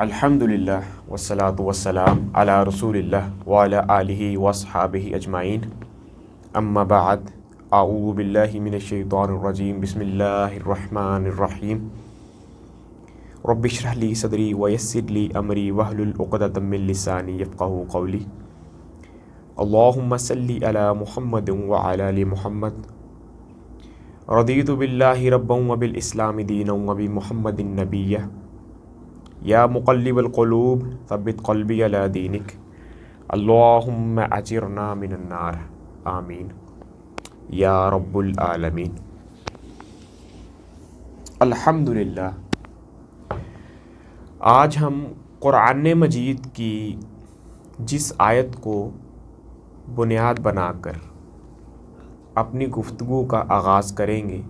الحمدللہ والصلاة والسلام علی رسول اللہ وعلی آلہ وصحابہ اجمعین اما بعد اعوذ باللہ من الشیطان الرجیم بسم اللہ الرحمن الرحیم رب اشرح لی صدری ویسر لی امری واحلل عقدۃ من لسانی یفقہوا قولی اللہم صلی علی محمد وعلی آل محمد رضیت باللہ ربا وبالاسلام دینا وبمحمد نبیہ یا مقلب القلوب ثبت قلبی علی دینک اللہم اجرنا من النار آمین یا رب العالمین۔ الحمدللہ، آج ہم قرآن مجید کی جس آیت کو بنیاد بنا کر اپنی گفتگو کا آغاز کریں گے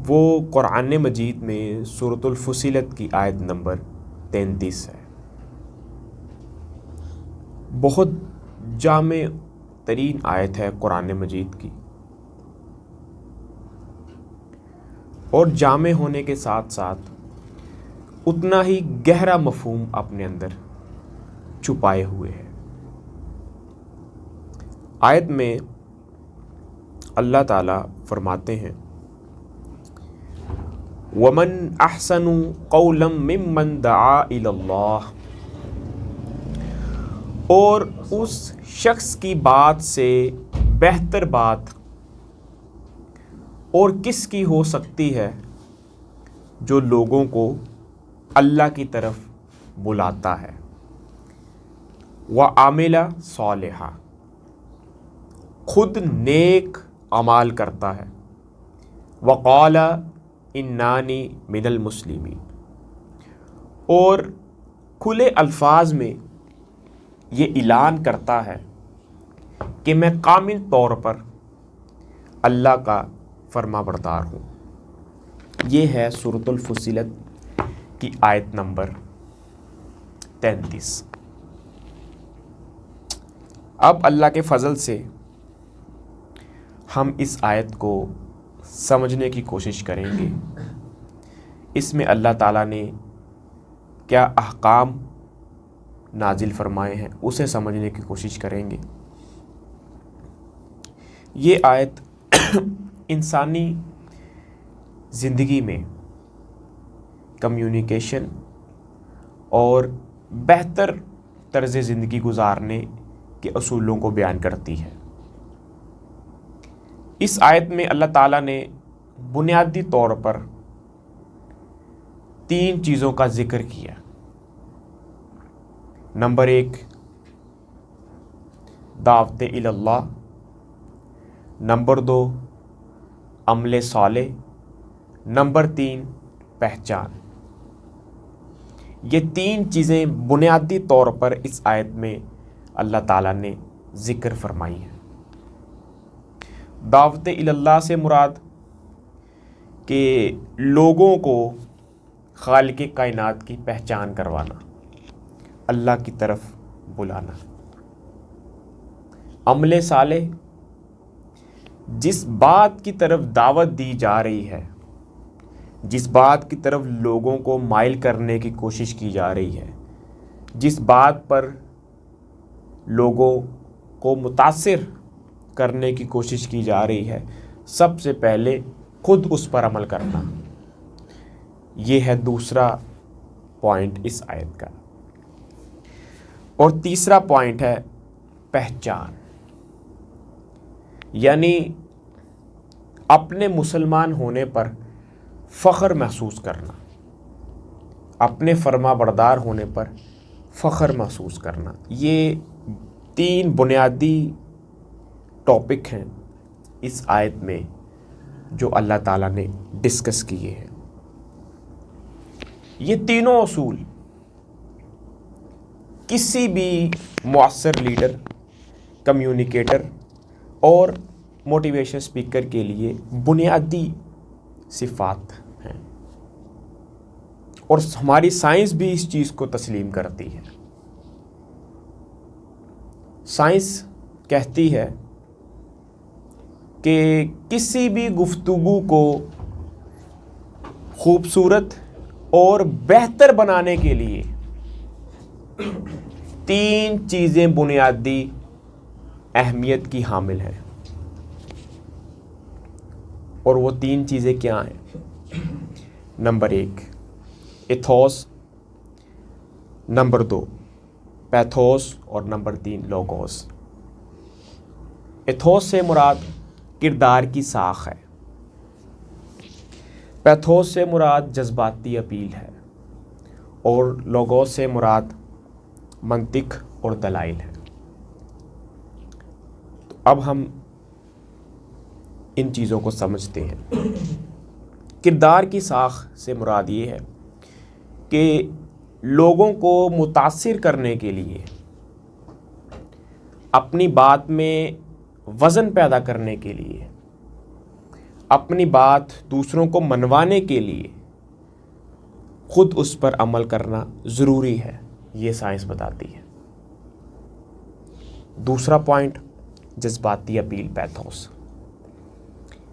وہ قرآن مجید میں سورۃ الفصلت کی آیت نمبر 33 ہے۔ بہت جامع ترین آیت ہے قرآن مجید کی، اور جامع ہونے کے ساتھ ساتھ اتنا ہی گہرا مفہوم اپنے اندر چھپائے ہوئے ہے۔ آیت میں اللہ تعالیٰ فرماتے ہیں وَمَنْ أَحْسَنُ قَوْلًا مِّمَّنْ دَعَا إِلَى اللَّهِ، اور اس شخص کی بات سے بہتر بات اور کس کی ہو سکتی ہے جو لوگوں کو اللہ کی طرف بلاتا ہے، وَعَمِلَ صَالِحًا، خود نیک اعمال کرتا ہے، وَقَالَ اِنَّنِي مِنَ الْمُسْلِمِينَ، اور کھلے الفاظ میں یہ اعلان کرتا ہے کہ میں کامل طور پر اللہ کا فرما بردار ہوں۔ یہ ہے سورۃ الفصلت کی آیت نمبر 33۔ اب اللہ کے فضل سے ہم اس آیت کو سمجھنے کی کوشش کریں گے۔ اس میں اللہ تعالیٰ نے کیا احکام نازل فرمائے ہیں اسے سمجھنے کی کوشش کریں گے۔ یہ آیت انسانی زندگی میں کمیونیکیشن اور بہتر طرز زندگی گزارنے کے اصولوں کو بیان کرتی ہے۔ اس آیت میں اللہ تعالیٰ نے بنیادی طور پر 3 چیزوں کا ذکر کیا۔ نمبر 1 دعوت الی اللہ، نمبر 2 عمل صالح، نمبر 3 پہچان۔ یہ 3 چیزیں بنیادی طور پر اس آیت میں اللہ تعالیٰ نے ذکر فرمائی ہیں۔ دعوت الی اللہ سے مراد کہ لوگوں کو خالق کائنات کی پہچان کروانا، اللہ کی طرف بلانا۔ عمل صالح، جس بات کی طرف دعوت دی جا رہی ہے، جس بات کی طرف لوگوں کو مائل کرنے کی کوشش کی جا رہی ہے، جس بات پر لوگوں کو متاثر کرنے کی کوشش کی جا رہی ہے، سب سے پہلے خود اس پر عمل کرنا۔ یہ ہے دوسرا پوائنٹ اس آیت کا۔ اور تیسرا پوائنٹ ہے پہچان، یعنی اپنے مسلمان ہونے پر فخر محسوس کرنا، اپنے فرما بردار ہونے پر فخر محسوس کرنا۔ یہ 3 بنیادی ٹاپک ہیں اس آیت میں جو اللہ تعالیٰ نے ڈسکس کیے ہیں۔ یہ تینوں اصول کسی بھی مؤثر لیڈر، کمیونیکیٹر اور موٹیویشن اسپیکر کے لیے بنیادی صفات ہیں، اور ہماری سائنس بھی اس چیز کو تسلیم کرتی ہے۔ سائنس کہتی ہے کہ کسی بھی گفتگو کو خوبصورت اور بہتر بنانے کے لیے 3 چیزیں بنیادی اہمیت کی حامل ہیں، اور وہ 3 چیزیں کیا ہیں؟ نمبر 1 ایتھوس، نمبر 2 پیتھوس، اور نمبر 3 لوگوس۔ ایتھوس سے مراد کردار کی ساخ ہے، پیتھوس سے مراد جذباتی اپیل ہے، اور لوگوس سے مراد منطق اور دلائل ہے۔ تو اب ہم ان چیزوں کو سمجھتے ہیں۔ کردار کی ساخ سے مراد یہ ہے کہ لوگوں کو متاثر کرنے کے لیے، اپنی بات میں وزن پیدا کرنے کے لیے، اپنی بات دوسروں کو منوانے کے لیے خود اس پر عمل کرنا ضروری ہے، یہ سائنس بتاتی ہے۔ دوسرا پوائنٹ جذباتی اپیل، پیتھوس،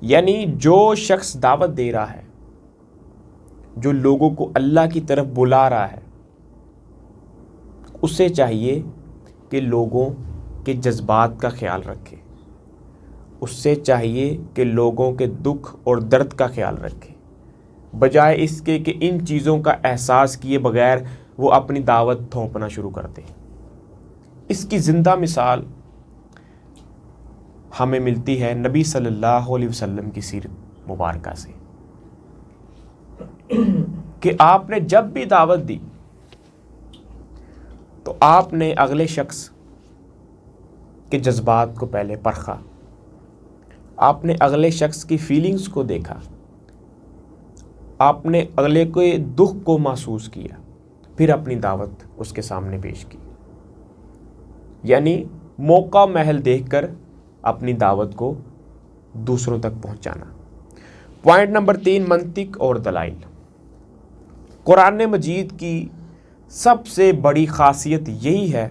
یعنی جو شخص دعوت دے رہا ہے، جو لوگوں کو اللہ کی طرف بلا رہا ہے، اسے چاہیے کہ لوگوں کے جذبات کا خیال رکھے، اس سے چاہیے کہ لوگوں کے دکھ اور درد کا خیال رکھے، بجائے اس کے کہ ان چیزوں کا احساس کیے بغیر وہ اپنی دعوت تھوپنا شروع کر دے۔ اس کی زندہ مثال ہمیں ملتی ہے نبی صلی اللہ علیہ وسلم کی سیرت مبارکہ سے، کہ آپ نے جب بھی دعوت دی تو آپ نے اگلے شخص کے جذبات کو پہلے پرکھا، آپ نے اگلے شخص کی فیلنگز کو دیکھا، آپ نے اگلے کے دکھ کو محسوس کیا، پھر اپنی دعوت اس کے سامنے پیش کی، یعنی موقع محل دیکھ کر اپنی دعوت کو دوسروں تک پہنچانا۔ پوائنٹ نمبر 3 منطق اور دلائل۔ قرآن مجید کی سب سے بڑی خاصیت یہی ہے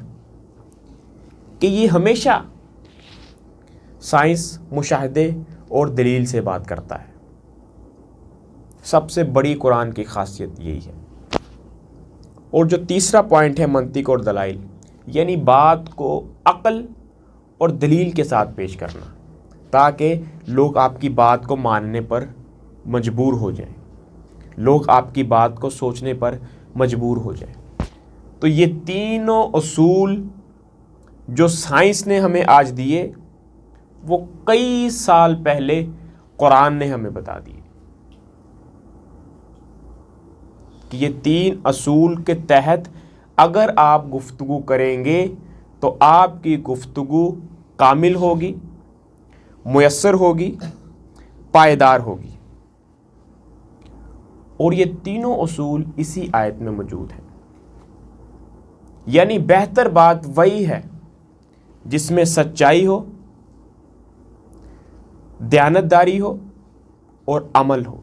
کہ یہ ہمیشہ سائنس، مشاہدے اور دلیل سے بات کرتا ہے۔ سب سے بڑی قرآن کی خاصیت یہی ہے۔ اور جو تیسرا پوائنٹ ہے منطق اور دلائل، یعنی بات کو عقل اور دلیل کے ساتھ پیش کرنا، تاکہ لوگ آپ کی بات کو ماننے پر مجبور ہو جائیں، لوگ آپ کی بات کو سوچنے پر مجبور ہو جائیں۔ تو یہ تینوں اصول جو سائنس نے ہمیں آج دیے، وہ کئی سال پہلے قرآن نے ہمیں بتا دیے کہ یہ 3 اصول کے تحت اگر آپ گفتگو کریں گے تو آپ کی گفتگو کامل ہوگی، میسر ہوگی، پائیدار ہوگی۔ اور یہ تینوں اصول اسی آیت میں موجود ہیں۔ یعنی بہتر بات وہی ہے جس میں سچائی ہو، دیانتداری ہو اور عمل ہو۔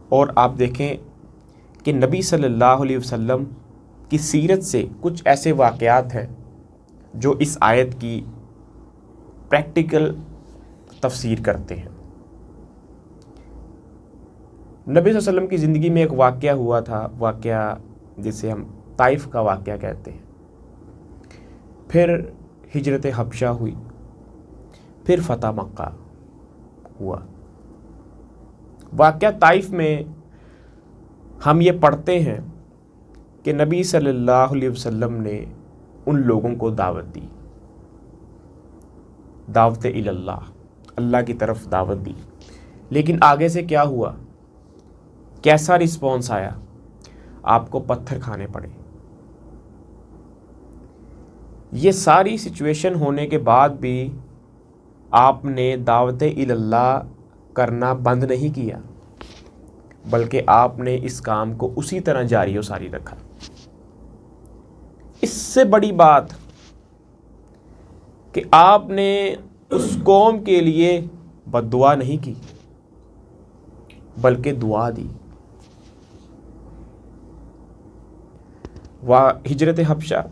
اور آپ دیکھیں کہ نبی صلی اللہ علیہ وسلم کی سیرت سے کچھ ایسے واقعات ہیں جو اس آیت کی پریکٹیکل تفسیر کرتے ہیں۔ نبی صلی اللہ علیہ وسلم کی زندگی میں ایک واقعہ ہوا تھا، واقعہ جسے ہم طائف کا واقعہ کہتے ہیں۔ پھر ہجرت حبشہ ہوئی، پھر فتح مکہ ہوا۔ واقعہ طائف میں ہم یہ پڑھتے ہیں کہ نبی صلی اللہ علیہ وسلم نے ان لوگوں کو دعوت دی، دعوت اللہ، اللہ کی طرف دعوت دی، لیکن آگے سے کیا ہوا، کیسا رسپانس آیا؟ آپ کو پتھر کھانے پڑے۔ یہ ساری سچویشن ہونے کے بعد بھی آپ نے دعوت اللہ کرنا بند نہیں کیا، بلکہ آپ نے اس کام کو اسی طرح جاری و ساری رکھا۔ اس سے بڑی بات کہ آپ نے اس قوم کے لیے بد دعا نہیں کی، بلکہ دعا دی۔ ہجرت حبشہ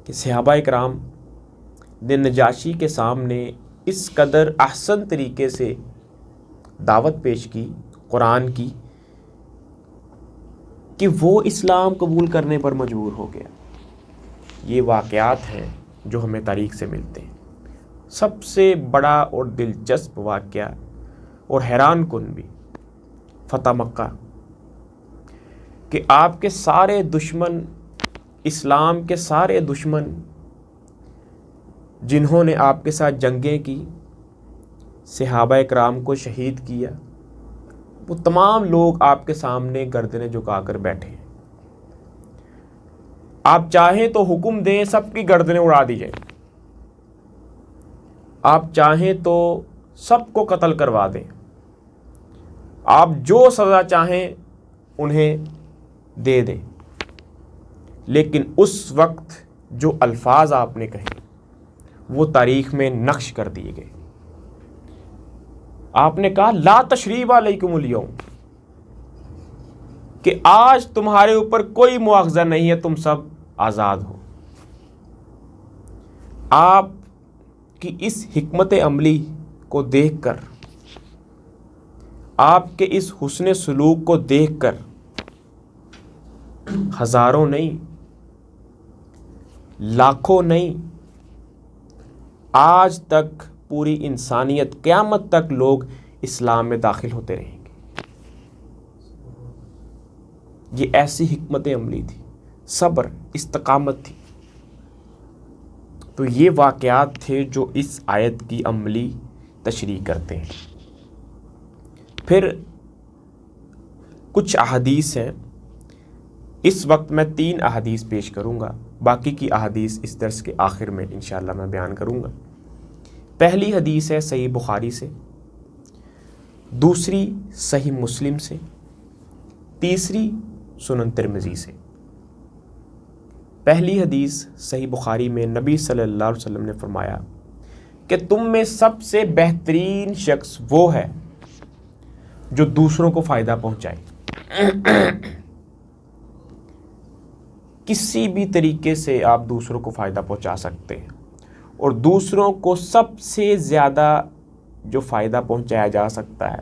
کہ صحابہ اکرام نے نجاشی کے سامنے اس قدر احسن طریقے سے دعوت پیش کی قرآن کی کہ وہ اسلام قبول کرنے پر مجبور ہو گیا۔ یہ واقعات ہیں جو ہمیں تاریخ سے ملتے ہیں۔ سب سے بڑا اور دلچسپ واقعہ اور حیران کن بھی فتح مکہ، کہ آپ کے سارے دشمن، اسلام کے سارے دشمن جنہوں نے آپ کے ساتھ جنگیں کی، صحابہ اکرام کو شہید کیا، وہ تمام لوگ آپ کے سامنے گردنیں جھکا کر بیٹھے ہیں۔ آپ چاہیں تو حکم دیں سب کی گردنیں اڑا دی جائیں، آپ چاہیں تو سب کو قتل کروا دیں، آپ جو سزا چاہیں انہیں دے دیں، لیکن اس وقت جو الفاظ آپ نے کہے وہ تاریخ میں نقش کر دیے گئے۔ آپ نے کہا لا تشریب علیکم اليوم، کہ آج تمہارے اوپر کوئی مواخذہ نہیں ہے، تم سب آزاد ہو۔ آپ کی اس حکمت عملی کو دیکھ کر، آپ کے اس حسن سلوک کو دیکھ کر ہزاروں نہیں، لاکھوں نہیں، آج تک پوری انسانیت قیامت تک لوگ اسلام میں داخل ہوتے رہیں گے۔ یہ ایسی حکمت عملی تھی، صبر، استقامت تھی۔ تو یہ واقعات تھے جو اس آیت کی عملی تشریح کرتے ہیں۔ پھر کچھ احادیث ہیں، اس وقت میں 3 احادیث پیش کروں گا، باقی کی احادیث اس درس کے آخر میں انشاءاللہ میں بیان کروں گا۔ پہلی حدیث ہے صحیح بخاری سے، دوسری صحیح مسلم سے، تیسری سنن ترمذی سے۔ پہلی حدیث صحیح بخاری میں نبی صلی اللہ علیہ وسلم نے فرمایا کہ تم میں سب سے بہترین شخص وہ ہے جو دوسروں کو فائدہ پہنچائے۔ کسی بھی طریقے سے آپ دوسروں کو فائدہ پہنچا سکتے ہیں، اور دوسروں کو سب سے زیادہ جو فائدہ پہنچایا جا سکتا ہے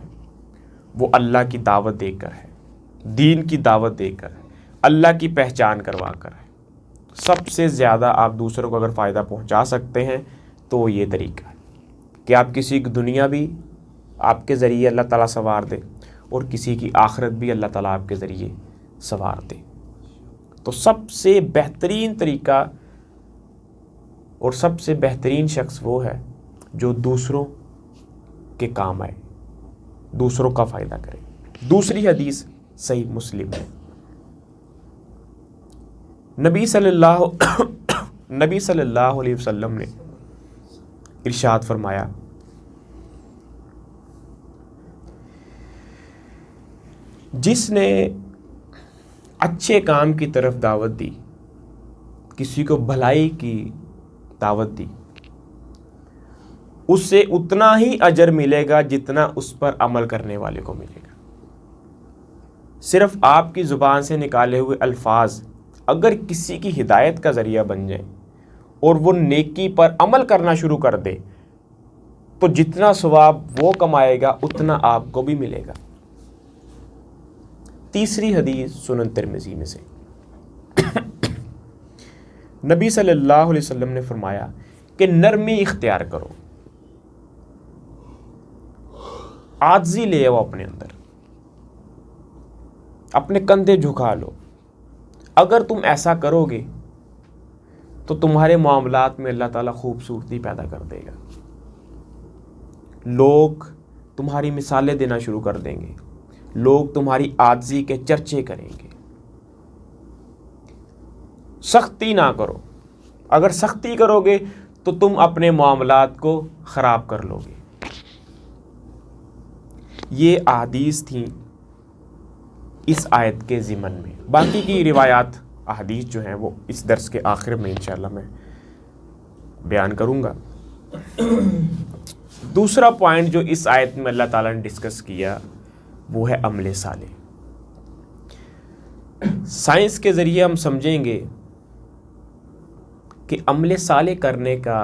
وہ اللہ کی دعوت دے کر ہے، دین کی دعوت دے کر ہے، اللہ کی پہچان کروا کر ہے۔ سب سے زیادہ آپ دوسروں کو اگر فائدہ پہنچا سکتے ہیں تو یہ طریقہ ہے کہ آپ کسی کی دنیا بھی آپ کے ذریعے اللہ تعالیٰ سنوار دے، اور کسی کی آخرت بھی اللہ تعالیٰ آپ کے ذریعے سنوار دے۔ تو سب سے بہترین طریقہ اور سب سے بہترین شخص وہ ہے جو دوسروں کے کام آئے، دوسروں کا فائدہ کرے۔ دوسری حدیث صحیح مسلم ہے، نبی صلی اللہ علیہ وسلم نے ارشاد فرمایا جس نے اچھے کام کی طرف دعوت دی، کسی کو بھلائی کی دعوت دی، اس سے اتنا ہی اجر ملے گا جتنا اس پر عمل کرنے والے کو ملے گا۔ صرف آپ کی زبان سے نکالے ہوئے الفاظ اگر کسی کی ہدایت کا ذریعہ بن جائیں اور وہ نیکی پر عمل کرنا شروع کر دے تو جتنا ثواب وہ کمائے گا اتنا آپ کو بھی ملے گا۔ تیسری حدیث سنن ترمذی میں سے، نبی صلی اللہ علیہ وسلم نے فرمایا کہ نرمی اختیار کرو، عاجزی لے آؤ اپنے اندر، اپنے کندھے جھکا لو۔ اگر تم ایسا کرو گے تو تمہارے معاملات میں اللہ تعالیٰ خوبصورتی پیدا کر دے گا، لوگ تمہاری مثالیں دینا شروع کر دیں گے، لوگ تمہاری عاجزی کے چرچے کریں گے۔ سختی نہ کرو، اگر سختی کرو گے تو تم اپنے معاملات کو خراب کر لو گے۔ یہ احادیث تھیں اس آیت کے ضمن میں۔ باقی کی روایات احادیث جو ہیں وہ اس درس کے آخر میں انشاءاللہ میں بیان کروں گا۔ دوسرا پوائنٹ جو اس آیت میں اللہ تعالیٰ نے ڈسکس کیا وہ ہے عمل صالح۔ سائنس کے ذریعے ہم سمجھیں گے کہ عمل صالح کرنے کا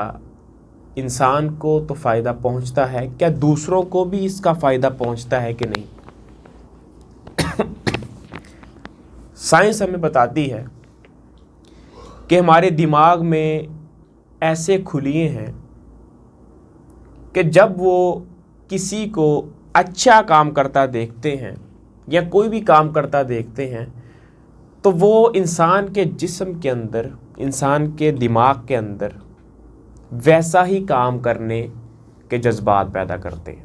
انسان کو تو فائدہ پہنچتا ہے، کیا دوسروں کو بھی اس کا فائدہ پہنچتا ہے کہ نہیں؟ سائنس ہمیں بتاتی ہے کہ ہمارے دماغ میں ایسے خلیے ہیں کہ جب وہ کسی کو اچھا کام کرتا دیکھتے ہیں یا کوئی بھی کام کرتا دیکھتے ہیں تو وہ انسان کے جسم کے اندر، انسان کے دماغ کے اندر ویسا ہی کام کرنے کے جذبات پیدا کرتے ہیں،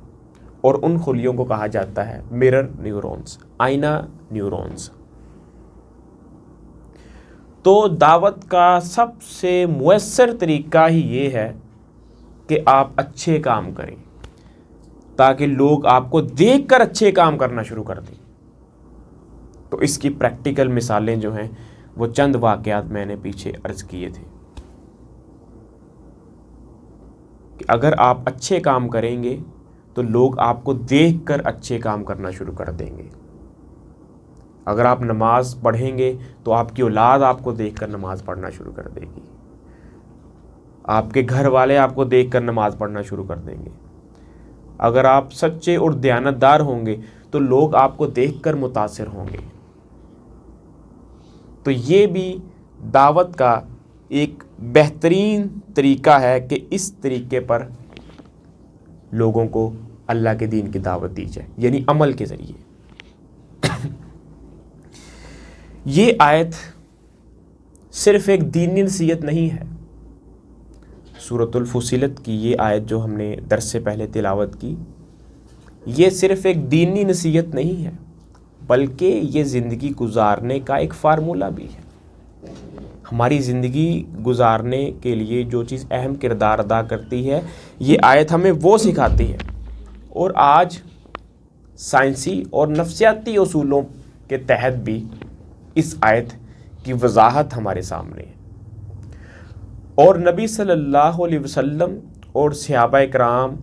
اور ان خلیوں کو کہا جاتا ہے مرر نیورونز، آئینہ نیورونز۔ تو دعوت کا سب سے مؤثر طریقہ ہی یہ ہے کہ آپ اچھے کام کریں تاکہ لوگ آپ کو دیکھ کر اچھے کام کرنا شروع کر دیں۔ تو اس کی پریکٹیکل مثالیں جو ہیں وہ چند واقعات میں نے پیچھے عرض کیے تھے کہ اگر آپ اچھے کام کریں گے تو لوگ آپ کو دیکھ کر اچھے کام کرنا شروع کر دیں گے۔ اگر آپ نماز پڑھیں گے تو آپ کی اولاد آپ کو دیکھ کر نماز پڑھنا شروع کر دے گی، آپ کے گھر والے آپ کو دیکھ کر نماز پڑھنا شروع کر دیں گے۔ اگر آپ سچے اور دیانتدار ہوں گے تو لوگ آپ کو دیکھ کر متاثر ہوں گے۔ تو یہ بھی دعوت کا ایک بہترین طریقہ ہے کہ اس طریقے پر لوگوں کو اللہ کے دین کی دعوت دی جائے، یعنی عمل کے ذریعے۔ یہ آیت صرف ایک دینی نصیحت نہیں ہے۔ سورۃ الفصلت کی یہ آیت جو ہم نے درس سے پہلے تلاوت کی، یہ صرف ایک دینی نصیحت نہیں ہے بلکہ یہ زندگی گزارنے کا ایک فارمولہ بھی ہے۔ ہماری زندگی گزارنے کے لیے جو چیز اہم کردار ادا کرتی ہے، یہ آیت ہمیں وہ سکھاتی ہے۔ اور آج سائنسی اور نفسیاتی اصولوں کے تحت بھی اس آیت کی وضاحت ہمارے سامنے ہے، اور نبی صلی اللہ علیہ وسلم اور صحابہ کرام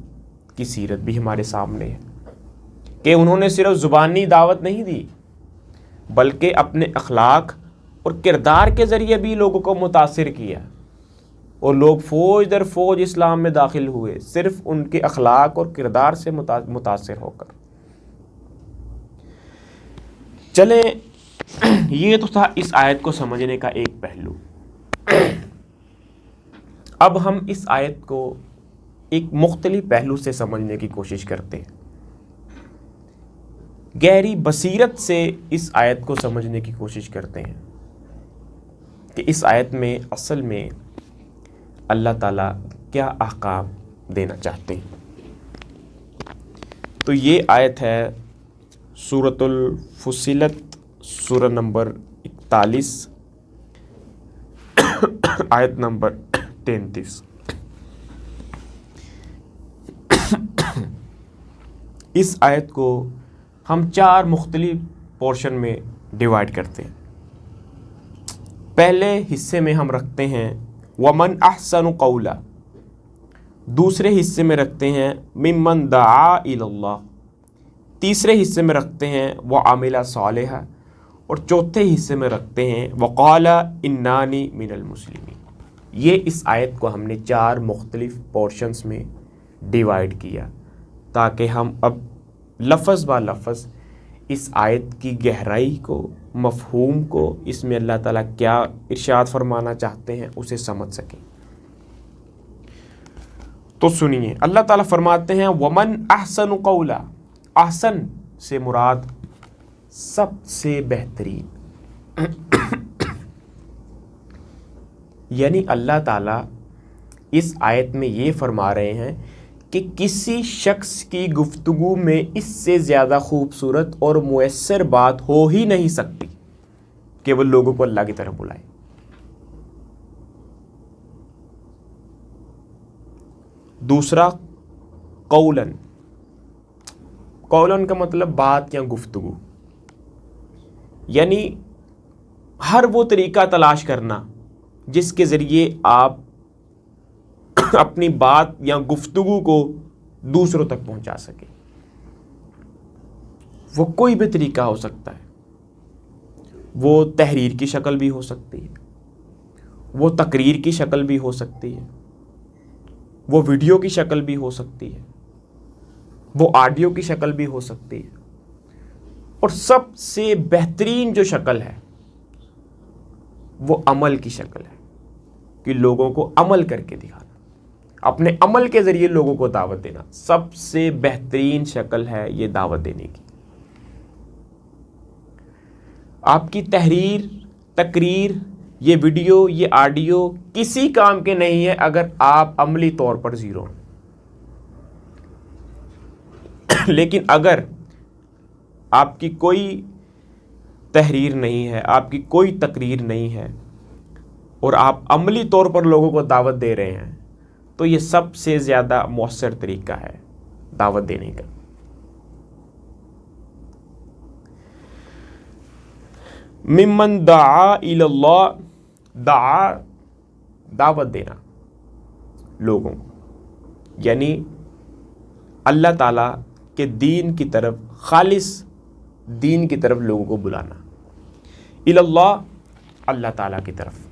کی سیرت بھی ہمارے سامنے ہے کہ انہوں نے صرف زبانی دعوت نہیں دی بلکہ اپنے اخلاق اور کردار کے ذریعے بھی لوگوں کو متاثر کیا، اور لوگ فوج در فوج اسلام میں داخل ہوئے صرف ان کے اخلاق اور کردار سے متاثر ہو کر۔ چلیں، یہ تو تھا اس آیت کو سمجھنے کا ایک پہلو۔ اب ہم اس آیت کو ایک مختلف پہلو سے سمجھنے کی کوشش کرتے ہیں، گہری بصیرت سے اس آیت کو سمجھنے کی کوشش کرتے ہیں کہ اس آیت میں اصل میں اللہ تعالیٰ کیا احکام دینا چاہتے ہیں۔ تو یہ آیت ہے سورۃ الفصلت، سورہ نمبر 41، آیت نمبر 33۔ اس آیت کو ہم 4 مختلف پورشن میں ڈیوائیڈ کرتے ہیں۔ پہلے حصے میں ہم رکھتے ہیں وَمَنْ أَحْسَنُ قَوْلًا، دوسرے حصے میں رکھتے ہیں مِمَّنْ دَعَا إِلَى اللَّهِ، تیسرے حصے میں رکھتے ہیں وَعَمِلَ صَالِحًا، اور چوتھے حصے میں رکھتے ہیں وَقَالَ إِنَّانِي مِنَ الْمُسْلِمِينَ۔ یہ اس آیت کو ہم نے 4 مختلف پورشنز میں ڈیوائیڈ کیا تاکہ ہم اب لفظ با لفظ اس آیت کی گہرائی کو، مفہوم کو، اس میں اللہ تعالیٰ کیا ارشاد فرمانا چاہتے ہیں اسے سمجھ سکیں۔ تو سنیے، اللہ تعالیٰ فرماتے ہیں وَمَنْ أَحْسَنُ قَوْلًا، احسن سے مراد سب سے بہترین، یعنی اللہ تعالیٰ اس آیت میں یہ فرما رہے ہیں کہ کسی شخص کی گفتگو میں اس سے زیادہ خوبصورت اور مؤثر بات ہو ہی نہیں سکتی کہ وہ لوگوں کو اللہ کی طرف بلائے۔ دوسرا قولن، قولن کا مطلب بات یا گفتگو، یعنی ہر وہ طریقہ تلاش کرنا جس کے ذریعے آپ اپنی بات یا گفتگو کو دوسروں تک پہنچا سکیں۔ وہ کوئی بھی طریقہ ہو سکتا ہے، وہ تحریر کی شکل بھی ہو سکتی ہے، وہ تقریر کی شکل بھی ہو سکتی ہے، وہ ویڈیو کی شکل بھی ہو سکتی ہے، وہ آڈیو کی شکل بھی ہو سکتی ہے، اور سب سے بہترین جو شکل ہے وہ عمل کی شکل ہے، کہ لوگوں کو عمل کر کے دکھانا، اپنے عمل کے ذریعے لوگوں کو دعوت دینا سب سے بہترین شکل ہے یہ دعوت دینے کی۔ آپ کی تحریر، تقریر، یہ ویڈیو، یہ آڈیو کسی کام کے نہیں ہے اگر آپ عملی طور پر زیرو ہیں۔ لیکن اگر آپ کی کوئی تحریر نہیں ہے، آپ کی کوئی تقریر نہیں ہے، اور آپ عملی طور پر لوگوں کو دعوت دے رہے ہیں، تو یہ سب سے زیادہ مؤثر طریقہ ہے دعوت دینے کا۔ ممن دعا الی اللہ، دعا دعوت دینا لوگوں کو، یعنی اللہ تعالیٰ کے دین کی طرف، خالص دین کی طرف لوگوں کو بلانا۔ الی اللہ، اللہ تعالیٰ کی طرف۔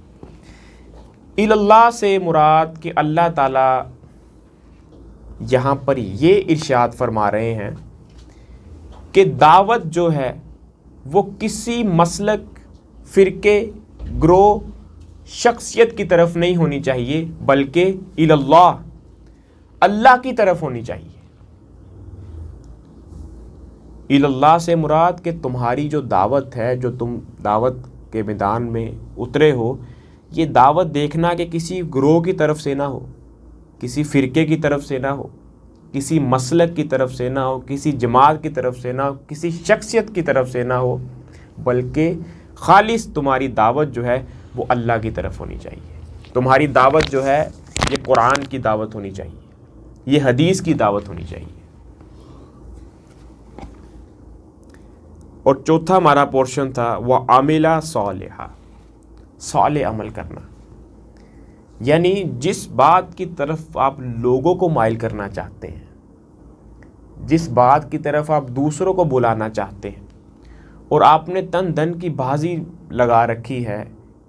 الی اللہ سے مراد کہ اللہ تعالیٰ یہاں پر یہ ارشاد فرما رہے ہیں کہ دعوت جو ہے وہ کسی مسلک، فرقے، گروہ، شخصیت کی طرف نہیں ہونی چاہیے، بلکہ الی اللہ، اللہ کی طرف ہونی چاہیے۔ الی اللہ سے مراد کہ تمہاری جو دعوت ہے، جو تم دعوت کے میدان میں اترے ہو، یہ دعوت دیکھنا کہ کسی گروہ کی طرف سے نہ ہو، کسی فرقے کی طرف سے نہ ہو، کسی مسلک کی طرف سے نہ ہو، کسی جماعت کی طرف سے نہ ہو، کسی شخصیت کی طرف سے نہ ہو، بلکہ خالص تمہاری دعوت جو ہے وہ اللہ کی طرف ہونی چاہیے۔ تمہاری دعوت جو ہے یہ قرآن کی دعوت ہونی چاہیے، یہ حدیث کی دعوت ہونی چاہیے۔ اور چوتھا ہمارا پورشن تھا وَعَمِلَ صَالِحًا، صالح عمل کرنا، یعنی جس بات کی طرف آپ لوگوں کو مائل کرنا چاہتے ہیں، جس بات کی طرف آپ دوسروں کو بلانا چاہتے ہیں، اور آپ نے تن دن کی بازی لگا رکھی ہے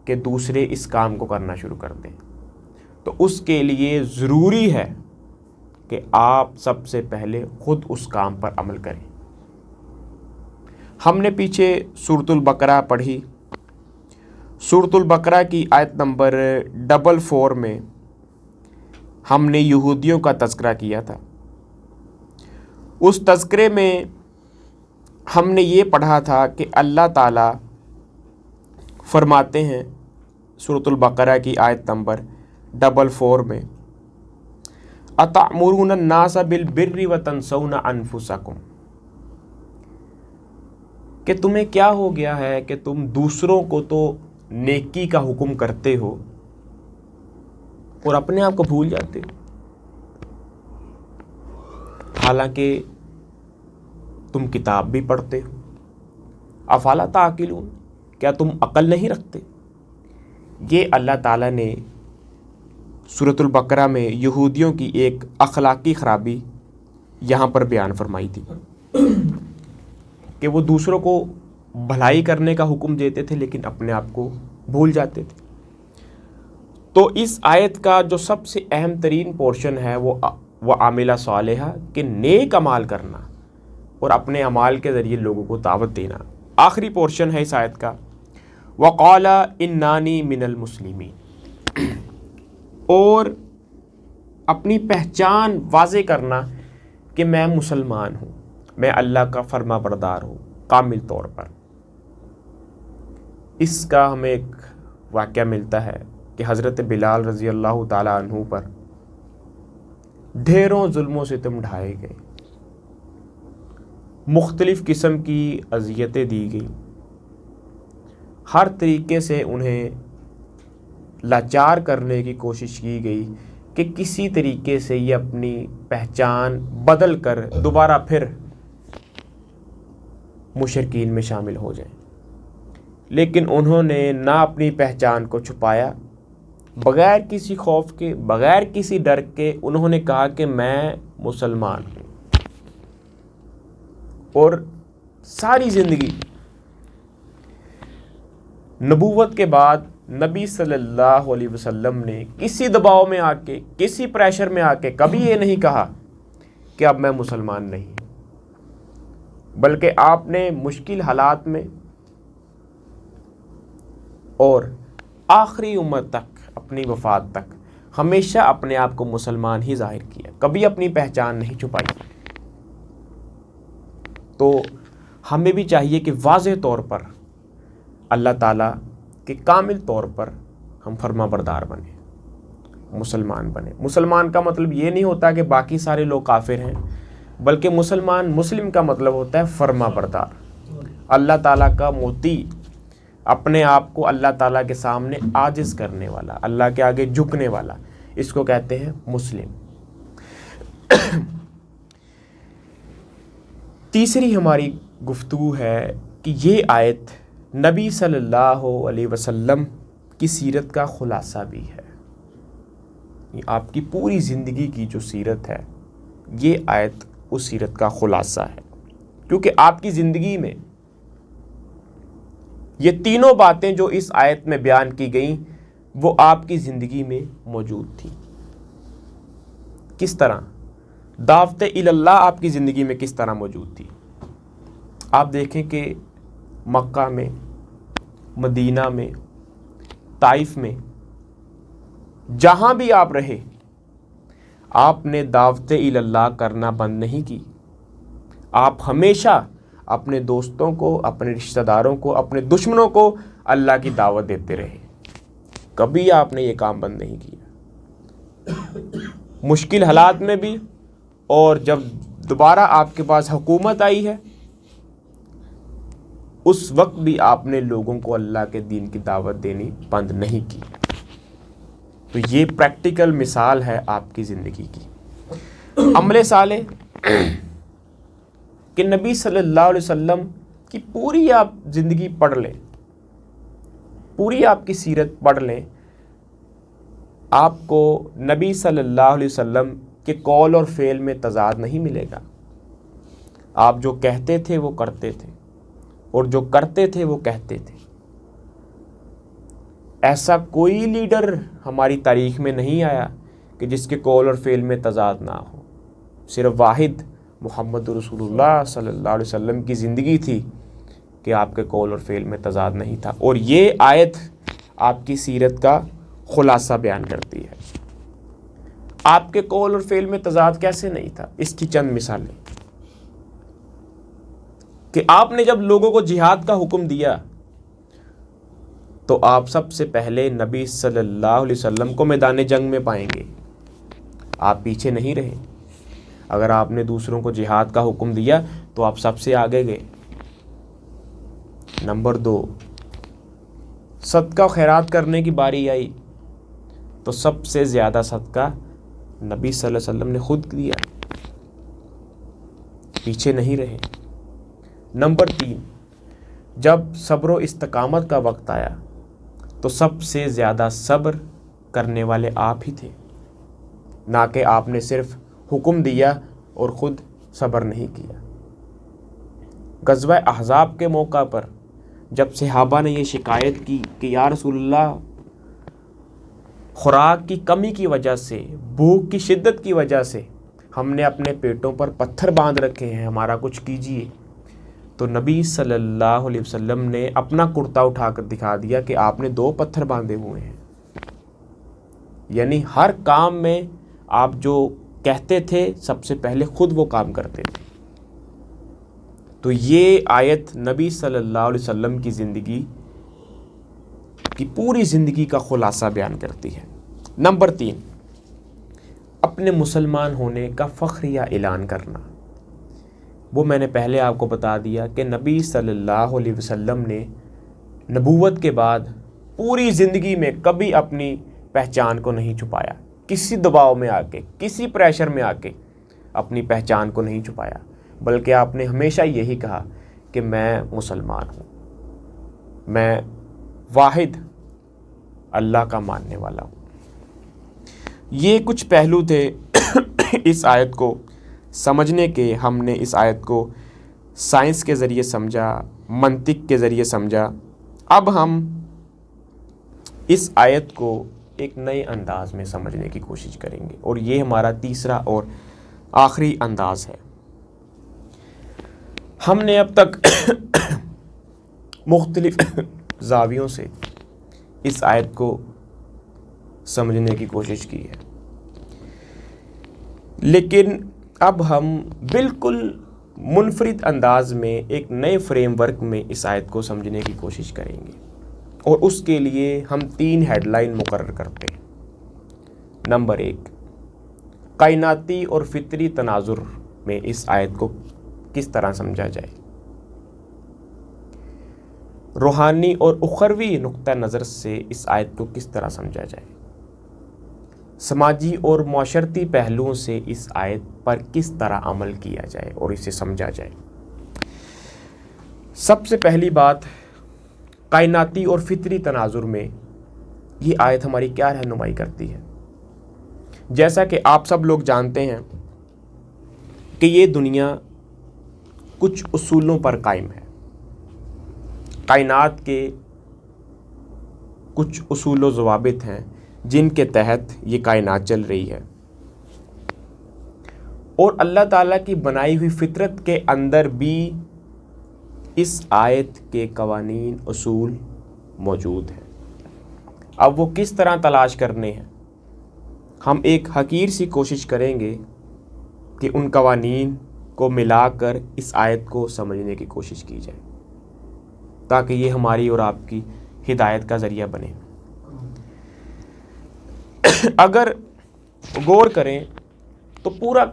کہ دوسرے اس کام کو کرنا شروع کر دیں، تو اس کے لیے ضروری ہے کہ آپ سب سے پہلے خود اس کام پر عمل کریں۔ ہم نے پیچھے سورۃ البقرہ پڑھی، سورۃ البقرہ کی آیت نمبر 44 میں ہم نے یہودیوں کا تذکرہ کیا تھا۔ اس تذکرے میں ہم نے یہ پڑھا تھا کہ اللہ تعالیٰ فرماتے ہیں سورۃ البقرہ کی آیت نمبر 44 میں أَتَأْمُرُونَ النَّاسَ بِالْبِرِّ وَتَنْسَوْنَ أَنفُسَكُمْ، کہ تمہیں کیا ہو گیا ہے کہ تم دوسروں کو تو نیکی کا حکم کرتے ہو اور اپنے آپ کو بھول جاتے ہو، حالانکہ تم کتاب بھی پڑھتے ہو۔ افلا تعقلون، کیا تم عقل نہیں رکھتے؟ یہ اللہ تعالیٰ نے سورۃ البقرہ میں یہودیوں کی ایک اخلاقی خرابی یہاں پر بیان فرمائی تھی کہ وہ دوسروں کو بھلائی کرنے کا حکم دیتے تھے لیکن اپنے آپ کو بھول جاتے تھے۔ تو اس آیت کا جو سب سے اہم ترین پورشن ہے وہ عاملہ صالحہ، کہ نیک اعمال کرنا اور اپنے اعمال کے ذریعے لوگوں کو دعوت دینا۔ آخری پورشن ہے اس آیت کا وقال انانی من المسلمین، اور اپنی پہچان واضح کرنا کہ میں مسلمان ہوں، میں اللہ کا فرما بردار ہوں کامل طور پر۔ اس کا ہمیں ایک واقعہ ملتا ہے کہ حضرت بلال رضی اللہ تعالیٰ عنہ پر ڈھیروں ظلم و ستم ڈھائے گئے، مختلف قسم کی اذیتیں دی گئیں، ہر طریقے سے انہیں لاچار کرنے کی کوشش کی گئی کہ کسی طریقے سے یہ اپنی پہچان بدل کر دوبارہ پھر مشرکین میں شامل ہو جائیں، لیکن انہوں نے نہ اپنی پہچان کو چھپایا، بغیر کسی خوف کے، بغیر کسی ڈر کے انہوں نے کہا کہ میں مسلمان ہوں، اور ساری زندگی نبوت کے بعد نبی صلی اللہ علیہ وسلم نے کسی دباؤ میں آ کے، کسی پریشر میں آ کے کبھی یہ نہیں کہا کہ اب میں مسلمان نہیں، بلکہ آپ نے مشکل حالات میں اور آخری عمر تک، اپنی وفات تک ہمیشہ اپنے آپ کو مسلمان ہی ظاہر کیا، کبھی اپنی پہچان نہیں چھپائی۔ تو ہمیں بھی چاہیے کہ واضح طور پر اللہ تعالیٰ کے کامل طور پر ہم فرما بردار بنیں، مسلمان بنیں۔ مسلمان کا مطلب یہ نہیں ہوتا کہ باقی سارے لوگ کافر ہیں، بلکہ مسلم کا مطلب ہوتا ہے فرما بردار، اللہ تعالیٰ کا مطیع، اپنے آپ کو اللہ تعالیٰ کے سامنے عاجز کرنے والا، اللہ کے آگے جھکنے والا، اس کو کہتے ہیں مسلم۔ تیسری ہماری گفتگو ہے کہ یہ آیت نبی صلی اللہ علیہ وسلم کی سیرت کا خلاصہ بھی ہے۔ آپ کی پوری زندگی کی جو سیرت ہے، یہ آیت اس سیرت کا خلاصہ ہے، کیونکہ آپ کی زندگی میں یہ تینوں باتیں جو اس آیت میں بیان کی گئیں وہ آپ کی زندگی میں موجود تھیں۔ کس طرح؟ دعوت اللہ آپ کی زندگی میں کس طرح موجود تھی؟ آپ دیکھیں کہ مکہ میں، مدینہ میں، طائف میں، جہاں بھی آپ رہے، آپ نے دعوت اللہ کرنا بند نہیں کی۔ آپ ہمیشہ اپنے دوستوں کو، اپنے رشتہ داروں کو، اپنے دشمنوں کو اللہ کی دعوت دیتے رہے، کبھی آپ نے یہ کام بند نہیں کیا۔ مشکل حالات میں بھی، اور جب دوبارہ آپ کے پاس حکومت آئی ہے، اس وقت بھی آپ نے لوگوں کو اللہ کے دین کی دعوت دینی بند نہیں کی۔ تو یہ پریکٹیکل مثال ہے آپ کی زندگی کی۔ عمل صالح کہ نبی صلی اللہ علیہ وسلم کی پوری آپ زندگی پڑھ لیں، پوری آپ کی سیرت پڑھ لیں، آپ کو نبی صلی اللہ علیہ وسلم کے قول اور فعل میں تضاد نہیں ملے گا۔ آپ جو کہتے تھے وہ کرتے تھے، اور جو کرتے تھے وہ کہتے تھے۔ ایسا کوئی لیڈر ہماری تاریخ میں نہیں آیا کہ جس کے قول اور فعل میں تضاد نہ ہو۔ صرف واحد محمد رسول اللہ صلی اللہ علیہ وسلم کی زندگی تھی کہ آپ کے قول اور فعل میں تضاد نہیں تھا، اور یہ آیت آپ کی سیرت کا خلاصہ بیان کرتی ہے۔ آپ کے قول اور فعل میں تضاد کیسے نہیں تھا؟ اس کی چند مثالیں کہ آپ نے جب لوگوں کو جہاد کا حکم دیا تو آپ سب سے پہلے نبی صلی اللہ علیہ وسلم کو میدان جنگ میں پائیں گے، آپ پیچھے نہیں رہے۔ اگر آپ نے دوسروں کو جہاد کا حکم دیا تو آپ سب سے آگے گئے۔ نمبر 2، صدقہ و خیرات کرنے کی باری آئی تو سب سے زیادہ صدقہ نبی صلی اللہ علیہ وسلم نے خود دیا، پیچھے نہیں رہے۔ نمبر 3، جب صبر و استقامت کا وقت آیا تو سب سے زیادہ صبر کرنے والے آپ ہی تھے، نہ کہ آپ نے صرف حکم دیا اور خود صبر نہیں کیا۔ غزوہ احزاب کے موقع پر جب صحابہ نے یہ شکایت کی کہ یا رسول اللہ، خوراک کی کمی کی وجہ سے، بھوک کی شدت کی وجہ سے ہم نے اپنے پیٹوں پر پتھر باندھ رکھے ہیں، ہمارا کچھ کیجیے، تو نبی صلی اللہ علیہ وسلم نے اپنا کرتا اٹھا کر دکھا دیا کہ آپ نے 2 پتھر باندھے ہوئے ہیں۔ یعنی ہر کام میں آپ جو کہتے تھے سب سے پہلے خود وہ کام کرتے تھے۔ تو یہ آیت نبی صلی اللہ علیہ وسلم کی زندگی کی پوری زندگی کا خلاصہ بیان کرتی ہے۔ نمبر 3، اپنے مسلمان ہونے کا فخریہ اعلان کرنا۔ وہ میں نے پہلے آپ کو بتا دیا کہ نبی صلی اللہ علیہ وسلم نے نبوت کے بعد پوری زندگی میں کبھی اپنی پہچان کو نہیں چھپایا، کسی دباؤ میں آ کے، کسی پریشر میں آ کے اپنی پہچان کو نہیں چھپایا، بلکہ آپ نے ہمیشہ یہی کہا کہ میں مسلمان ہوں، میں واحد اللہ کا ماننے والا ہوں۔ یہ کچھ پہلو تھے اس آیت کو سمجھنے کے۔ ہم نے اس آیت کو سائنس کے ذریعے سمجھا، منطق کے ذریعے سمجھا۔ اب ہم اس آیت کو ایک نئے انداز میں سمجھنے کی کوشش کریں گے، اور یہ ہمارا تیسرا اور آخری انداز ہے۔ ہم نے اب تک مختلف زاویوں سے اس آیت کو سمجھنے کی کوشش کی ہے، لیکن اب ہم بالکل منفرد انداز میں ایک نئے فریم ورک میں اس آیت کو سمجھنے کی کوشش کریں گے، اور اس کے لیے ہم 3 ہیڈ لائن مقرر کرتے ہیں۔ نمبر 1، کائناتی اور فطری تناظر میں اس آیت کو کس طرح سمجھا جائے، روحانی اور اخروی نقطہ نظر سے اس آیت کو کس طرح سمجھا جائے، سماجی اور معاشرتی پہلوؤں سے اس آیت پر کس طرح عمل کیا جائے اور اسے سمجھا جائے۔ سب سے پہلی بات، کائناتی اور فطری تناظر میں یہ آیت ہماری کیا رہنمائی کرتی ہے؟ جیسا کہ آپ سب لوگ جانتے ہیں کہ یہ دنیا کچھ اصولوں پر قائم ہے، کائنات کے کچھ اصول و ضوابط ہیں جن کے تحت یہ کائنات چل رہی ہے، اور اللہ تعالیٰ کی بنائی ہوئی فطرت کے اندر بھی اس آیت کے قوانین اصول موجود ہیں۔ اب وہ کس طرح تلاش کرنے ہیں، ہم ایک حقیر سی کوشش کریں گے کہ ان قوانین کو ملا کر اس آیت کو سمجھنے کی کوشش کی جائے، تاکہ یہ ہماری اور آپ کی ہدایت کا ذریعہ بنے۔ اگر غور کریں تو پورا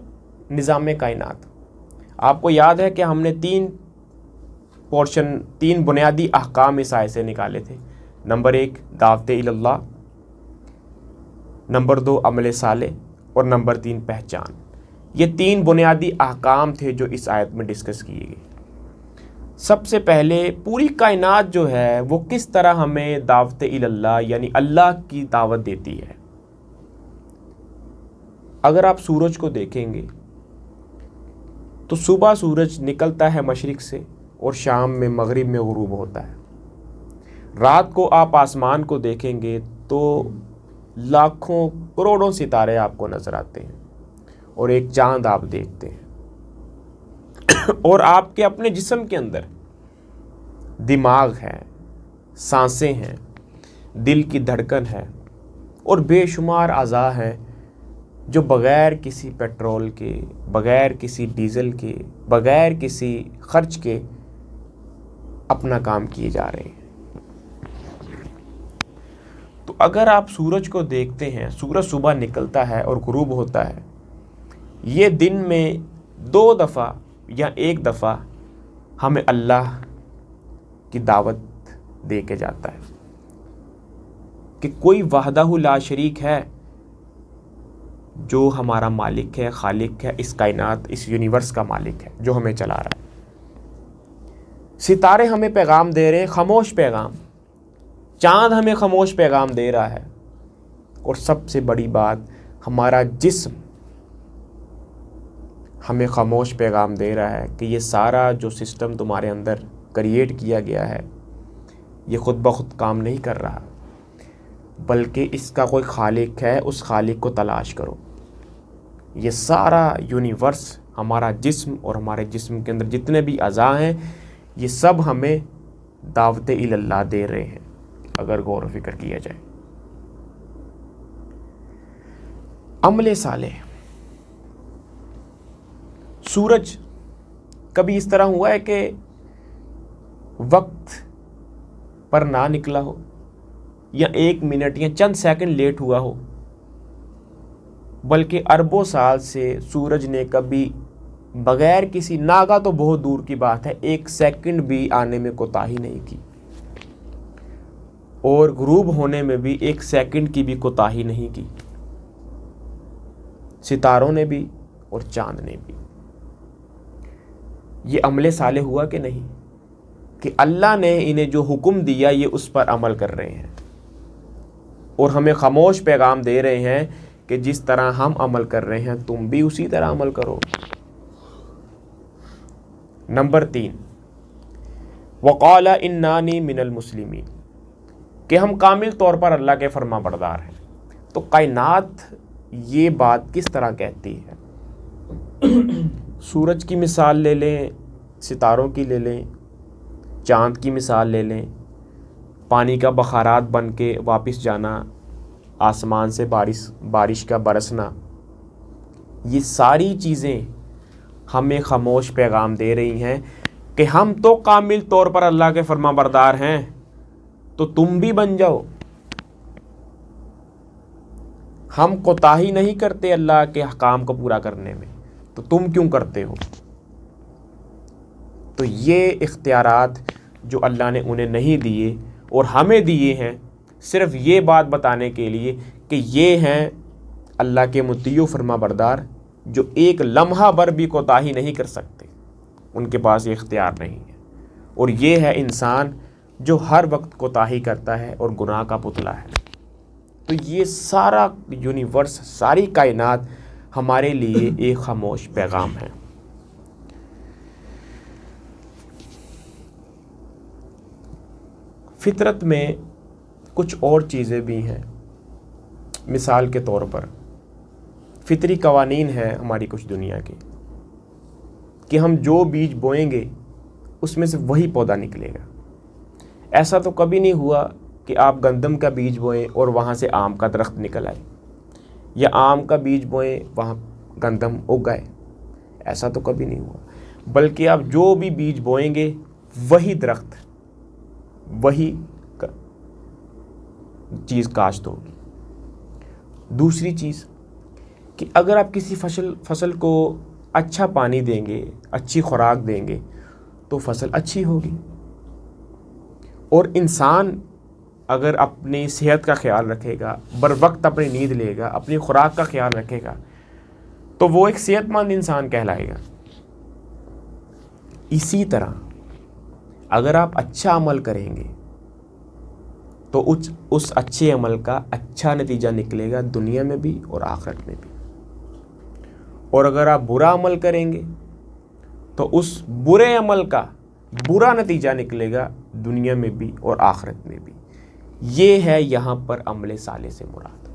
نظام کائنات، آپ کو یاد ہے کہ ہم نے 3 بنیادی احکام اس آیت سے نکالے تھے۔ نمبر 1، دعوت اللہ، نمبر 2، عمل صالح، اور نمبر 3، پہچان۔ یہ 3 بنیادی احکام تھے جو اس آیت میں ڈسکس کیے گئے۔ سب سے پہلے پوری کائنات جو ہے وہ کس طرح ہمیں دعوت اللہ یعنی اللہ کی دعوت دیتی ہے۔ اگر آپ سورج کو دیکھیں گے تو صبح سورج نکلتا ہے مشرق سے اور شام میں مغرب میں غروب ہوتا ہے۔ رات کو آپ آسمان کو دیکھیں گے تو لاکھوں کروڑوں ستارے آپ کو نظر آتے ہیں، اور ایک چاند آپ دیکھتے ہیں، اور آپ کے اپنے جسم کے اندر دماغ ہے، سانسیں ہیں، دل کی دھڑکن ہے، اور بے شمار اعضاء ہیں جو بغیر کسی پیٹرول کے، بغیر کسی ڈیزل کے، بغیر کسی خرچ کے اپنا کام کیے جا رہے ہیں۔ تو اگر آپ سورج کو دیکھتے ہیں، سورج صبح نکلتا ہے اور غروب ہوتا ہے، یہ دن میں 2 دفعہ یا 1 دفعہ ہمیں اللہ کی دعوت دے کے جاتا ہے کہ کوئی وحدہ لا شریک ہے جو ہمارا مالک ہے، خالق ہے، اس کائنات، اس یونیورس کا مالک ہے جو ہمیں چلا رہا ہے۔ ستارے ہمیں پیغام دے رہے ہیں، خاموش پیغام۔ چاند ہمیں خاموش پیغام دے رہا ہے، اور سب سے بڑی بات، ہمارا جسم ہمیں خاموش پیغام دے رہا ہے کہ یہ سارا جو سسٹم تمہارے اندر کریٹ کیا گیا ہے یہ خود بخود کام نہیں کر رہا، بلکہ اس کا کوئی خالق ہے، اس خالق کو تلاش کرو۔ یہ سارا یونیورس، ہمارا جسم اور ہمارے جسم کے اندر جتنے بھی اعضاء ہیں، یہ سب ہمیں دعوت اللہ دے رہے ہیں اگر غور و فکر کیا جائے۔ عمل صالح، سورج کبھی اس طرح ہوا ہے کہ وقت پر نہ نکلا ہو، یا 1 منٹ یا چند سیکنڈ لیٹ ہوا ہو، بلکہ اربوں سال سے سورج نے کبھی بغیر کسی، ناگا تو بہت دور کی بات ہے، 1 سیکنڈ بھی آنے میں کوتاہی نہیں کی، اور غروب ہونے میں بھی 1 سیکنڈ کی بھی کوتاہی نہیں کی، ستاروں نے بھی اور چاند نے بھی۔ یہ عمل صالح ہوا کہ نہیں، کہ اللہ نے انہیں جو حکم دیا یہ اس پر عمل کر رہے ہیں، اور ہمیں خاموش پیغام دے رہے ہیں کہ جس طرح ہم عمل کر رہے ہیں تم بھی اسی طرح عمل کرو۔ نمبر 3، وقال انانی من المسلمین، کہ ہم کامل طور پر اللہ کے فرما بردار ہیں. تو کائنات یہ بات کس طرح کہتی ہے؟ سورج کی مثال لے لیں، ستاروں کی لے لیں، چاند کی مثال لے لیں، پانی کا بخارات بن کے واپس جانا، آسمان سے بارش کا برسنا، یہ ساری چیزیں ہمیں خاموش پیغام دے رہی ہیں کہ ہم تو کامل طور پر اللہ کے فرما بردار ہیں، تو تم بھی بن جاؤ. ہم کوتاہی نہیں کرتے اللہ کے احکام کو پورا کرنے میں، تو تم کیوں کرتے ہو؟ تو یہ اختیارات جو اللہ نے انہیں نہیں دیے اور ہمیں دیے ہیں، صرف یہ بات بتانے کے لیے کہ یہ ہیں اللہ کے مطیع و فرما بردار، جو ایک لمحہ بھر بھی کوتاہی نہیں کر سکتے، ان کے پاس یہ اختیار نہیں ہے. اور یہ ہے انسان جو ہر وقت کوتاہی کرتا ہے اور گناہ کا پتلا ہے. تو یہ سارا یونیورس، ساری کائنات ہمارے لیے ایک خاموش پیغام ہے. فطرت میں کچھ اور چیزیں بھی ہیں. مثال کے طور پر فطری قوانین ہیں ہماری کچھ دنیا کے، کہ ہم جو بیج بوئیں گے اس میں سے وہی پودا نکلے گا. ایسا تو کبھی نہیں ہوا کہ آپ گندم کا بیج بوئیں اور وہاں سے آم کا درخت نکل آئے، یا آم کا بیج بوئیں وہاں گندم اگ گئے. ایسا تو کبھی نہیں ہوا، بلکہ آپ جو بھی بیج بوئیں گے وہی درخت، وہی چیز کاشت ہوگی. دوسری چیز کہ اگر آپ کسی فصل کو اچھا پانی دیں گے، اچھی خوراک دیں گے، تو فصل اچھی ہوگی. اور انسان اگر اپنی صحت کا خیال رکھے گا، بر وقت اپنی نیند لے گا، اپنی خوراک کا خیال رکھے گا، تو وہ ایک صحت مند انسان کہلائے گا. اسی طرح اگر آپ اچھا عمل کریں گے تو اس اچھے عمل کا اچھا نتیجہ نکلے گا دنیا میں بھی اور آخرت میں بھی. اور اگر آپ برا عمل کریں گے تو اس برے عمل کا برا نتیجہ نکلے گا دنیا میں بھی اور آخرت میں بھی. یہ ہے یہاں پر عمل صالح سے مراد،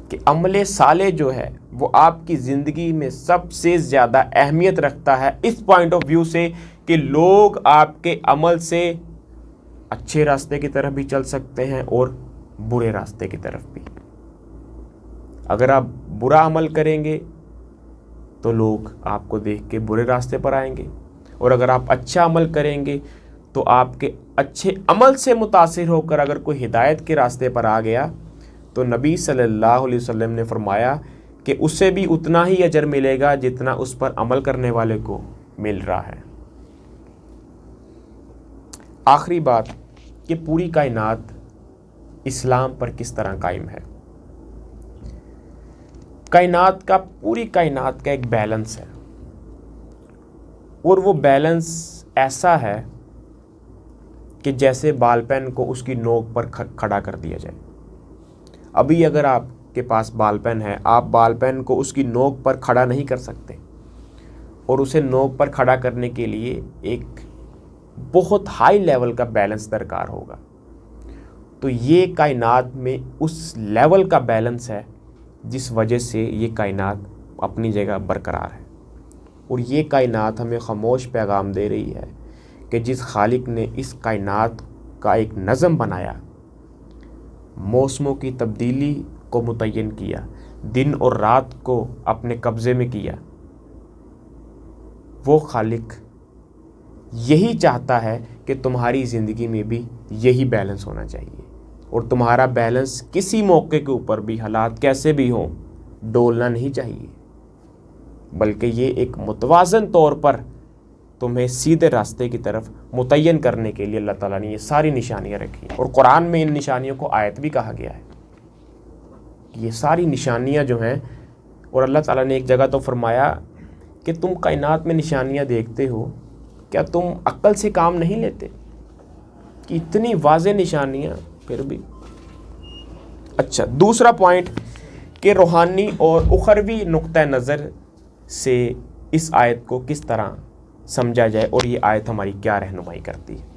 کہ عمل صالح جو ہے وہ آپ کی زندگی میں سب سے زیادہ اہمیت رکھتا ہے اس پوائنٹ آف ویو سے کہ لوگ آپ کے عمل سے اچھے راستے کی طرف بھی چل سکتے ہیں اور برے راستے کی طرف بھی. اگر آپ برا عمل کریں گے تو لوگ آپ کو دیکھ کے برے راستے پر آئیں گے، اور اگر آپ اچھا عمل کریں گے تو آپ کے اچھے عمل سے متاثر ہو کر اگر کوئی ہدایت کے راستے پر آ گیا تو نبی صلی اللہ علیہ وسلم نے فرمایا کہ اسے بھی اتنا ہی اجر ملے گا جتنا اس پر عمل کرنے والے کو مل رہا ہے. آخری بات کہ پوری کائنات اسلام پر کس طرح قائم ہے. پوری کائنات کا ایک بیلنس ہے، اور وہ بیلنس ایسا ہے کہ جیسے بال پین کو اس کی نوک پر کھڑا کر دیا جائے. ابھی اگر آپ کے پاس بال پین ہے، آپ بال پین کو اس کی نوک پر کھڑا نہیں کر سکتے، اور اسے نوک پر کھڑا کرنے کے لیے ایک بہت ہائی لیول کا بیلنس درکار ہوگا. تو یہ کائنات میں اس لیول کا بیلنس ہے جس وجہ سے یہ کائنات اپنی جگہ برقرار ہے. اور یہ کائنات ہمیں خاموش پیغام دے رہی ہے کہ جس خالق نے اس کائنات کا ایک نظم بنایا، موسموں کی تبدیلی کو متعین کیا، دن اور رات کو اپنے قبضے میں کیا، وہ خالق یہی چاہتا ہے کہ تمہاری زندگی میں بھی یہی بیلنس ہونا چاہیے، اور تمہارا بیلنس کسی موقع کے اوپر بھی، حالات کیسے بھی ہوں، ڈولنا نہیں چاہیے، بلکہ یہ ایک متوازن طور پر تمہیں سیدھے راستے کی طرف متعین کرنے کے لیے اللہ تعالیٰ نے یہ ساری نشانیاں رکھی ہیں. اور قرآن میں ان نشانیوں کو آیت بھی کہا گیا ہے. یہ ساری نشانیاں جو ہیں، اور اللہ تعالیٰ نے ایک جگہ تو فرمایا کہ تم کائنات میں نشانیاں دیکھتے ہو، کیا تم عقل سے کام نہیں لیتے؟ کہ اتنی واضح نشانیاں پھر بھی. اچھا، دوسرا پوائنٹ کہ روحانی اور اخروی نقطہ نظر سے اس آیت کو کس طرح سمجھا جائے، اور یہ آیت ہماری کیا رہنمائی کرتی ہے.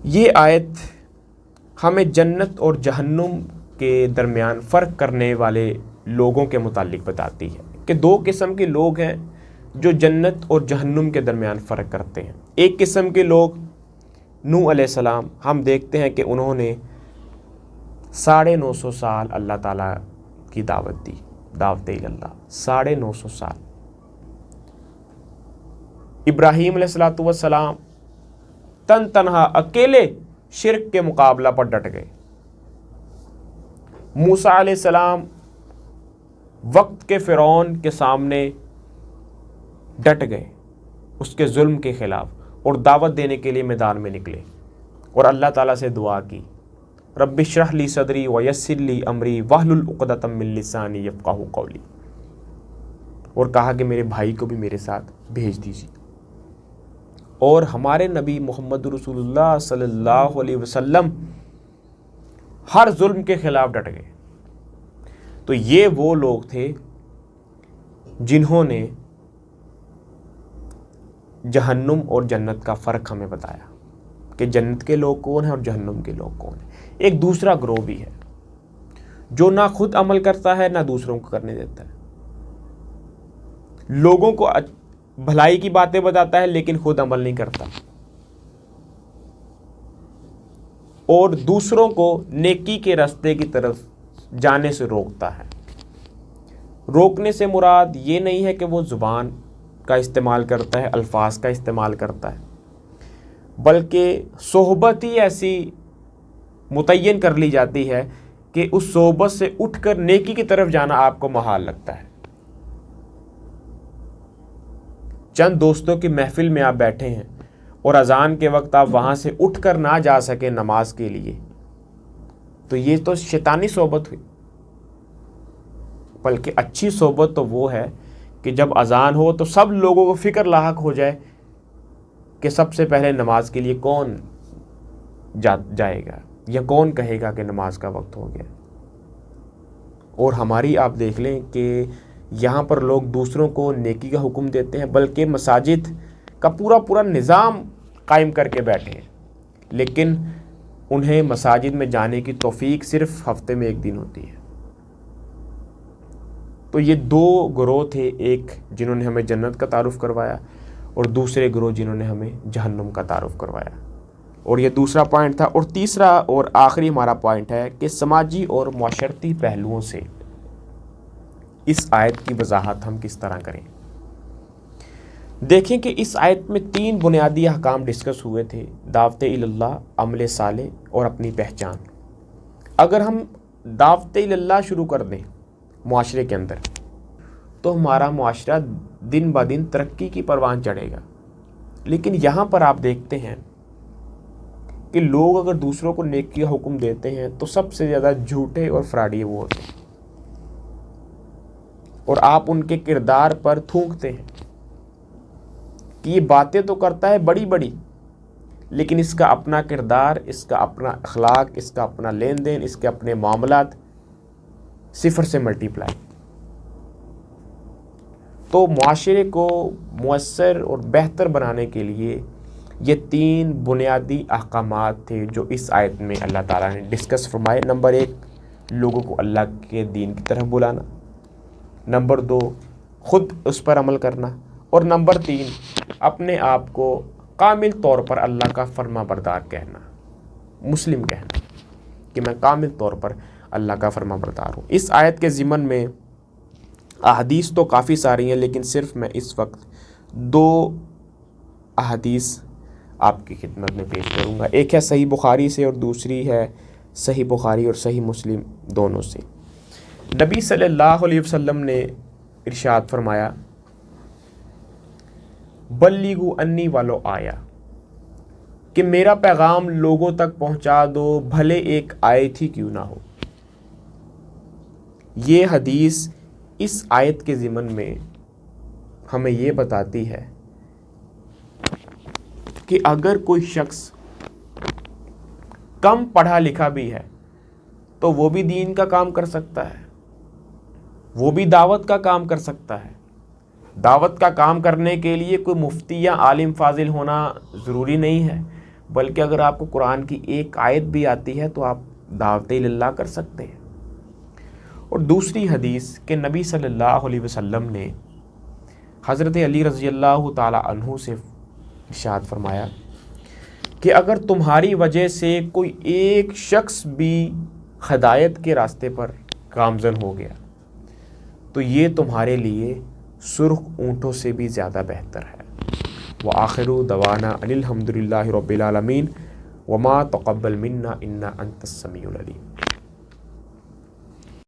یہ آیت ہمیں جنت اور جہنم کے درمیان فرق کرنے والے لوگوں کے متعلق بتاتی ہے کہ دو قسم کے لوگ ہیں جو جنت اور جہنم کے درمیان فرق کرتے ہیں۔ ایک قسم کے لوگ نوح علیہ السلام، ہم دیکھتے ہیں کہ انہوں نے 950 سال اللہ تعالیٰ کی دعوت دی، دعوت اللہ 950 سال۔ ابراہیم علیہ السلام تنہا اکیلے شرک کے مقابلہ پر ڈٹ گئے۔ موسیٰ علیہ السلام وقت کے فرعون کے سامنے ڈٹ گئے، اس کے ظلم کے خلاف، اور دعوت دینے کے لیے میدان میں نکلے اور اللہ تعالیٰ سے دعا کی، رب اشرح لی صدری ویسر لی امری واحلل عقدۃ من لسانی یفقہوا قولی، اور کہا کہ میرے بھائی کو بھی میرے ساتھ بھیج دیجیے۔ اور ہمارے نبی محمد رسول اللہ صلی اللہ علیہ وسلم ہر ظلم کے خلاف ڈٹ گئے۔ تو یہ وہ لوگ تھے جنہوں نے جہنم اور جنت کا فرق ہمیں بتایا کہ جنت کے لوگ کون ہیں اور جہنم کے لوگ کون ہیں۔ ایک دوسرا گروہ بھی ہے جو نہ خود عمل کرتا ہے نہ دوسروں کو کرنے دیتا ہے، لوگوں کو بھلائی کی باتیں بتاتا ہے لیکن خود عمل نہیں کرتا، اور دوسروں کو نیکی کے راستے کی طرف جانے سے روکتا ہے۔ روکنے سے مراد یہ نہیں ہے کہ وہ زبان کا استعمال کرتا ہے، الفاظ کا استعمال کرتا ہے، بلکہ صحبت ہی ایسی متعین کر لی جاتی ہے کہ اس صحبت سے اٹھ کر نیکی کی طرف جانا آپ کو محال لگتا ہے۔ چند دوستوں کی محفل میں آپ بیٹھے ہیں اور اذان کے وقت آپ وہاں سے اٹھ کر نہ جا سکیں نماز کے لیے، تو یہ تو شیطانی صحبت ہوئی۔ بلکہ اچھی صحبت تو وہ ہے کہ جب اذان ہو تو سب لوگوں کو فکر لاحق ہو جائے کہ سب سے پہلے نماز کے لیے کون جائے گا یا کون کہے گا کہ نماز کا وقت ہو گیا۔ اور ہماری آپ دیکھ لیں کہ یہاں پر لوگ دوسروں کو نیکی کا حکم دیتے ہیں، بلکہ مساجد کا پورا نظام قائم کر کے بیٹھے ہیں، لیکن انہیں مساجد میں جانے کی توفیق صرف ہفتے میں ایک دن ہوتی ہے۔ تو یہ دو گروہ تھے، ایک جنہوں نے ہمیں جنت کا تعارف کروایا اور دوسرے گروہ جنہوں نے ہمیں جہنم کا تعارف کروایا۔ اور یہ دوسرا پوائنٹ تھا۔ اور تیسرا اور آخری ہمارا پوائنٹ ہے کہ سماجی اور معاشرتی پہلوؤں سے اس آیت کی وضاحت ہم کس طرح کریں۔ دیکھیں کہ اس آیت میں 3 بنیادی احکام ڈسکس ہوئے تھے: دعوت اللہ، عمل صالح اور اپنی پہچان۔ اگر ہم دعوت اللہ شروع کر دیں معاشرے کے اندر تو ہمارا معاشرہ دن بہ دن ترقی کی پروان چڑھے گا، لیکن یہاں پر آپ دیکھتے ہیں کہ لوگ اگر دوسروں کو نیکی کا حکم دیتے ہیں تو سب سے زیادہ جھوٹے اور فراڈی وہ ہوتے ہیں، اور آپ ان کے کردار پر تھوکتے ہیں کہ یہ باتیں تو کرتا ہے بڑی بڑی، لیکن اس کا اپنا کردار، اس کا اپنا اخلاق، اس کا اپنا لین دین، اس کے اپنے معاملات 0 سے ملٹیپلائی۔ تو معاشرے کو مؤثر اور بہتر بنانے کے لیے یہ 3 بنیادی احکامات تھے جو اس آیت میں اللہ تعالیٰ نے ڈسکس فرمائے۔ نمبر 1، لوگوں کو اللہ کے دین کی طرف بلانا۔ نمبر 2، خود اس پر عمل کرنا۔ اور نمبر 3، اپنے آپ کو کامل طور پر اللہ کا فرما بردار کہنا، مسلم کہنا کہ میں کامل طور پر اللہ کا فرما بردار ہوں۔ اس آیت کے ضمن میں احادیث تو کافی ساری ہیں، لیکن صرف میں اس وقت 2 احادیث آپ کی خدمت میں پیش کروں گا۔ ایک ہے صحیح بخاری سے اور دوسری ہے صحیح بخاری اور صحیح مسلم دونوں سے۔ نبی صلی اللہ علیہ وسلم نے ارشاد فرمایا، بلیغوا انی ولو آیا، کہ میرا پیغام لوگوں تک پہنچا دو بھلے ایک آیت ہی کیوں نہ ہو۔ یہ حدیث اس آیت کے ضمن میں ہمیں یہ بتاتی ہے کہ اگر کوئی شخص کم پڑھا لکھا بھی ہے تو وہ بھی دین کا کام کر سکتا ہے، وہ بھی دعوت کا کام کر سکتا ہے۔ دعوت کا کام کرنے کے لیے کوئی مفتی یا عالم فاضل ہونا ضروری نہیں ہے، بلکہ اگر آپ کو قرآن کی ایک آیت بھی آتی ہے تو آپ دعوت اللہ کر سکتے ہیں۔ اور دوسری حدیث کہ نبی صلی اللہ علیہ وسلم نے حضرت علی رضی اللہ تعالی عنہ سے ارشاد فرمایا کہ اگر تمہاری وجہ سے کوئی ایک شخص بھی ہدایت کے راستے پر گامزن ہو گیا تو یہ تمہارے لیے سرخ اونٹوں سے بھی زیادہ بہتر ہے۔ وآخر دعوانا ان الحمد للہ رب العالمین وما تقبل منا انک انت السمیع العلیم۔